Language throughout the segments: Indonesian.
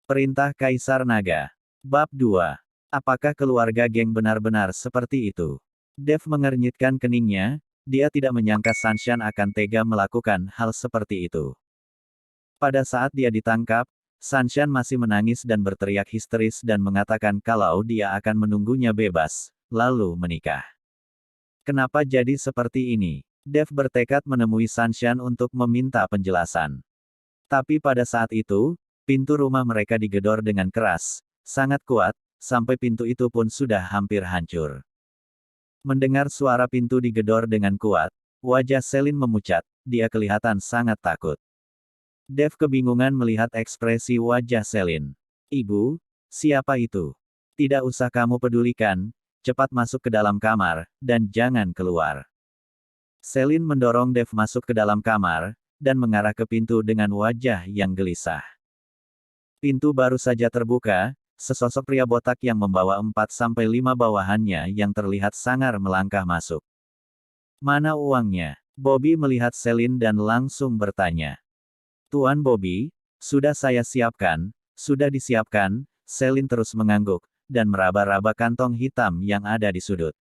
Perintah Kaisar Naga. Bab 2. Apakah keluarga geng benar-benar seperti itu? Dev mengernyitkan keningnya, dia tidak menyangka Sanshan akan tega melakukan hal seperti itu. Pada saat dia ditangkap, Sanshan masih menangis dan berteriak histeris dan mengatakan kalau dia akan menunggunya bebas, lalu menikah. Kenapa jadi seperti ini? Dev bertekad menemui Sanshan untuk meminta penjelasan. Tapi pada saat itu, pintu rumah mereka digedor dengan keras, sangat kuat, sampai pintu itu pun sudah hampir hancur. Mendengar suara pintu digedor dengan kuat, wajah Selin memucat, dia kelihatan sangat takut. Dev kebingungan melihat ekspresi wajah Selin. Ibu, siapa itu? Tidak usah kamu pedulikan, cepat masuk ke dalam kamar, dan jangan keluar. Selin mendorong Dev masuk ke dalam kamar, dan mengarah ke pintu dengan wajah yang gelisah. Pintu baru saja terbuka, sesosok pria botak yang membawa 4-5 bawahannya yang terlihat sangar melangkah masuk. Mana uangnya? Bobby melihat Selin dan langsung bertanya. Tuan Bobby, sudah saya siapkan, sudah disiapkan, Selin terus mengangguk, dan meraba-raba kantong hitam yang ada di sudut.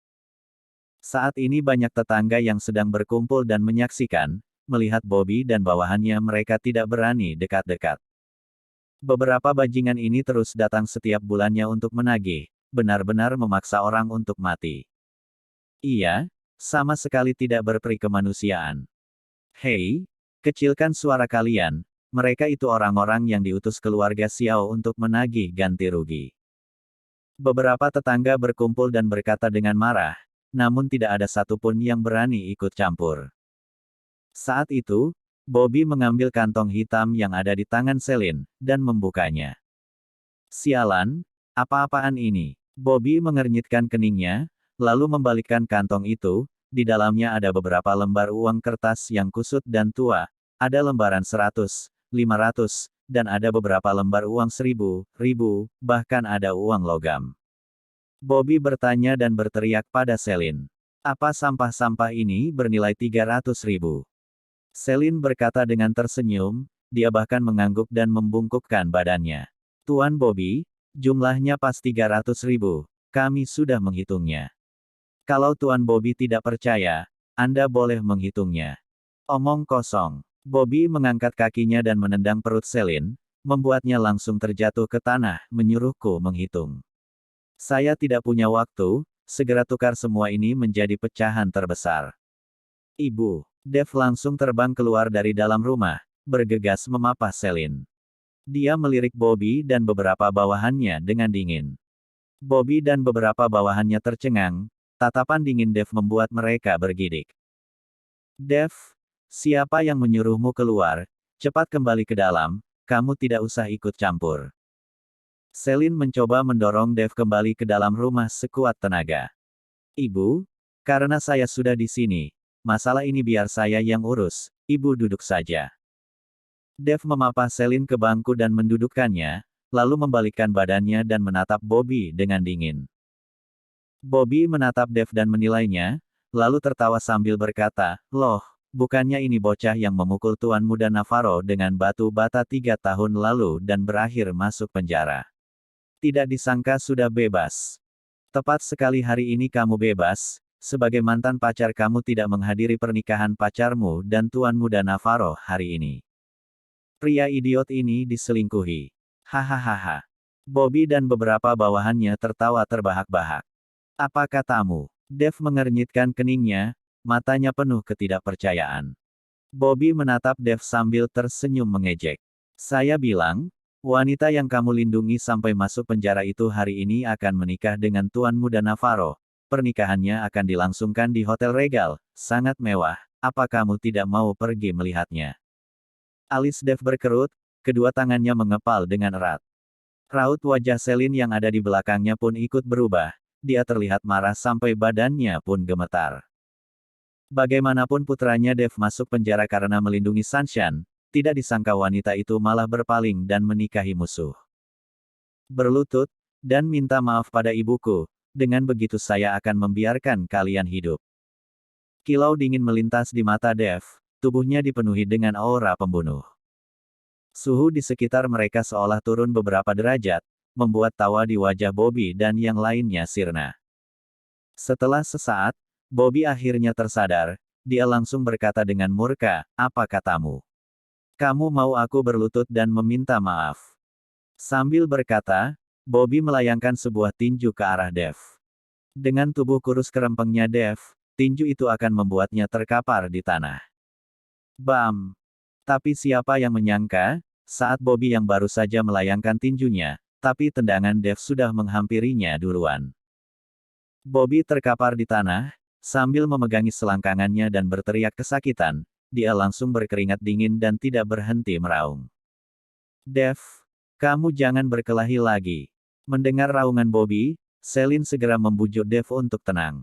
Saat ini banyak tetangga yang sedang berkumpul dan menyaksikan, melihat Bobby dan bawahannya mereka tidak berani dekat-dekat. Beberapa bajingan ini terus datang setiap bulannya untuk menagih, benar-benar memaksa orang untuk mati. Iya, sama sekali tidak berperi kemanusiaan. Hei, kecilkan suara kalian, mereka itu orang-orang yang diutus keluarga Xiao untuk menagih ganti rugi. Beberapa tetangga berkumpul dan berkata dengan marah, namun tidak ada satupun yang berani ikut campur. Saat itu, Bobby mengambil kantong hitam yang ada di tangan Selin, dan membukanya. Sialan, apa-apaan ini? Bobby mengernyitkan keningnya, lalu membalikkan kantong itu, di dalamnya ada beberapa lembar uang kertas yang kusut dan tua, ada lembaran 100, 500, dan ada beberapa lembar uang 1000, 1000, bahkan ada uang logam. Bobby bertanya dan berteriak pada Selin. Apa sampah-sampah ini bernilai 300.000? Selin berkata dengan tersenyum, dia bahkan mengangguk dan membungkukkan badannya. Tuan Bobby, jumlahnya pas 300.000, kami sudah menghitungnya. Kalau Tuan Bobby tidak percaya, Anda boleh menghitungnya. Omong kosong. Bobby mengangkat kakinya dan menendang perut Selin, membuatnya langsung terjatuh ke tanah, menyuruhku menghitung. Saya tidak punya waktu, segera tukar semua ini menjadi pecahan terbesar. Ibu. Dev langsung terbang keluar dari dalam rumah, bergegas memapah Selin. Dia melirik Bobby dan beberapa bawahannya dengan dingin. Bobby dan beberapa bawahannya tercengang, tatapan dingin Dev membuat mereka bergidik. Dev, siapa yang menyuruhmu keluar? Cepat kembali ke dalam, kamu tidak usah ikut campur. Selin mencoba mendorong Dev kembali ke dalam rumah sekuat tenaga. Ibu, karena saya sudah di sini, masalah ini biar saya yang urus, ibu duduk saja. Dev memapah Selin ke bangku dan mendudukkannya, lalu membalikkan badannya dan menatap Bobby dengan dingin. Bobby menatap Dev dan menilainya, lalu tertawa sambil berkata, loh, bukannya ini bocah yang memukul Tuan Muda Navarro dengan batu bata 3 tahun lalu dan berakhir masuk penjara. Tidak disangka sudah bebas. Tepat sekali hari ini kamu bebas. Sebagai mantan pacar kamu tidak menghadiri pernikahan pacarmu dan Tuan Muda Navarro hari ini. Pria idiot ini diselingkuhi. Hahaha. Bobby dan beberapa bawahannya tertawa terbahak-bahak. Apa katamu? Dev mengernyitkan keningnya, matanya penuh ketidakpercayaan. Bobby menatap Dev sambil tersenyum mengejek. Saya bilang, wanita yang kamu lindungi sampai masuk penjara itu hari ini akan menikah dengan Tuan Muda Navarro. Pernikahannya akan dilangsungkan di Hotel Regal, sangat mewah, apa kamu tidak mau pergi melihatnya? Alis Dev berkerut, kedua tangannya mengepal dengan erat. Raut wajah Selin yang ada di belakangnya pun ikut berubah, dia terlihat marah sampai badannya pun gemetar. Bagaimanapun putranya Dev masuk penjara karena melindungi Sanshan, tidak disangka wanita itu malah berpaling dan menikahi musuh. Berlutut, dan minta maaf pada ibuku. Dengan begitu saya akan membiarkan kalian hidup. Kilau dingin melintas di mata Dev, tubuhnya dipenuhi dengan aura pembunuh. Suhu di sekitar mereka seolah turun beberapa derajat, membuat tawa di wajah Bobby dan yang lainnya sirna. Setelah sesaat, Bobby akhirnya tersadar, dia langsung berkata dengan murka, "Apa katamu? Kamu mau aku berlutut dan meminta maaf?" Sambil berkata, Bobby melayangkan sebuah tinju ke arah Dev. Dengan tubuh kurus kerempengnya Dev, tinju itu akan membuatnya terkapar di tanah. Bam! Tapi siapa yang menyangka, saat Bobby yang baru saja melayangkan tinjunya, tapi tendangan Dev sudah menghampirinya duluan. Bobby terkapar di tanah, sambil memegangi selangkangannya dan berteriak kesakitan, dia langsung berkeringat dingin dan tidak berhenti meraung. "Dev, kamu jangan berkelahi lagi." Mendengar raungan Bobby, Celine segera membujuk Dev untuk tenang.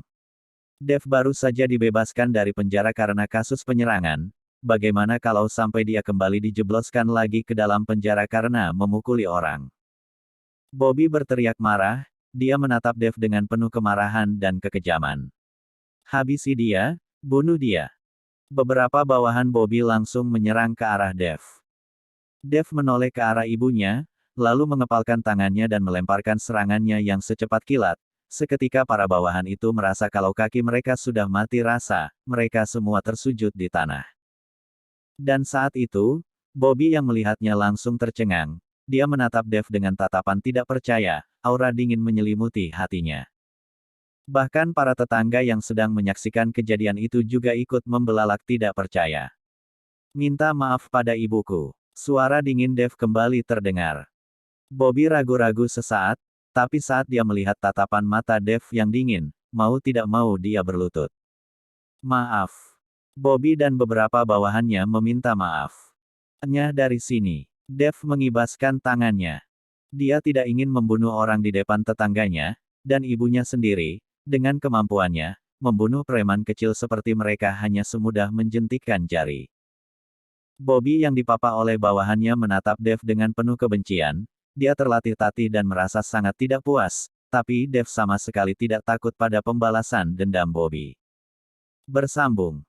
Dev baru saja dibebaskan dari penjara karena kasus penyerangan, bagaimana kalau sampai dia kembali dijebloskan lagi ke dalam penjara karena memukuli orang? Bobby berteriak marah, dia menatap Dev dengan penuh kemarahan dan kekejaman. "Habisi dia, bunuh dia." Beberapa bawahan Bobby langsung menyerang ke arah Dev. Dev menoleh ke arah ibunya, lalu mengepalkan tangannya dan melemparkan serangannya yang secepat kilat. Seketika para bawahan itu merasa kalau kaki mereka sudah mati rasa, mereka semua tersujud di tanah. Dan saat itu, Bobby yang melihatnya langsung tercengang. Dia menatap Dev dengan tatapan tidak percaya, aura dingin menyelimuti hatinya. Bahkan para tetangga yang sedang menyaksikan kejadian itu juga ikut membelalak tidak percaya. "Minta maaf pada ibuku." Suara dingin Dev kembali terdengar. Bobby ragu-ragu sesaat, tapi saat dia melihat tatapan mata Dev yang dingin, mau tidak mau dia berlutut. "Maaf." Bobby dan beberapa bawahannya meminta maaf. Hanya dari sini, Dev mengibaskan tangannya. Dia tidak ingin membunuh orang di depan tetangganya, dan ibunya sendiri, dengan kemampuannya, membunuh preman kecil seperti mereka hanya semudah menjentikkan jari. Bobby yang dipapa oleh bawahannya menatap Dev dengan penuh kebencian, dia terlatih-tatih dan merasa sangat tidak puas, tapi Dev sama sekali tidak takut pada pembalasan dendam Bobby. Bersambung.